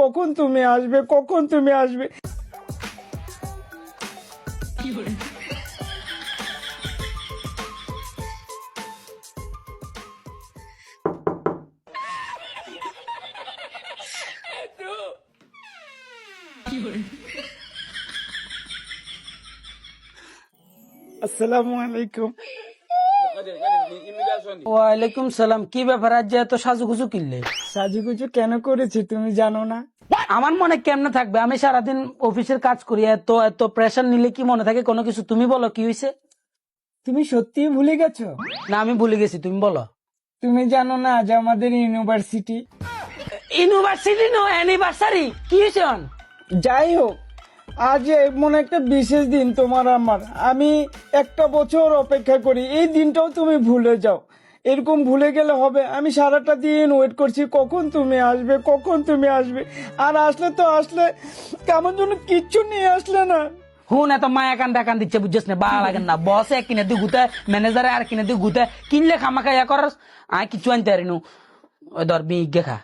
কখন তুমি আসবে, কখন তুমি আসবে। আসসালামু আলাইকুম। ওয়ালাইকুম সালাম। কি ব্যাপার, আজ যে এত সাজুগুজু কিনলে? সাজুগুজু কেন করেছি তুমি জানো না? আমার মনে কেমনে থাকবে? আমি সারাদিন অফিসের কাজ করি, এত এত প্রেশার নিলে কি মনে থাকে কোনো কিছু? তুমি বলো কি হয়েছে? তুমি সত্যিই ভুলে গেছো? না, আমি ভুলে গেছি, তুমি বলো। তুমি জানো না আজ আমাদের ইউনিভার্সিটি? ইউনিভার্সিটি নো অ্যানিভার্সারি, কি হয়েছে? যাই হোক, আজ এমন একটা বিশেষ দিন তোমার আমার। আমি একটা বছর অপেক্ষা করি, এই দিনটাও তুমি ভুলে যাও। এরকম ভুলে গেলে হবে? আমি সারাটা দিন ওয়েট করছি কখন তুমি আসবে, কখন তুমি আসবে। আর আসলে তো আসলে, কেমন যেন কিচ্ছু নিয়ে আসলে না। হুন, এত মায়া কান্দা কান দিচ্ছে, বুঝছিস না? বা লাগেন না, বস এক কিনে দিয়ে গুতে, ম্যানেজারে আর কিনে দিয়ে গুতে, কিনলে খামাখা ইয়া করাস। আয় কিছু আনতে পারিনু, ওই ধর বিজ্ঞে খা।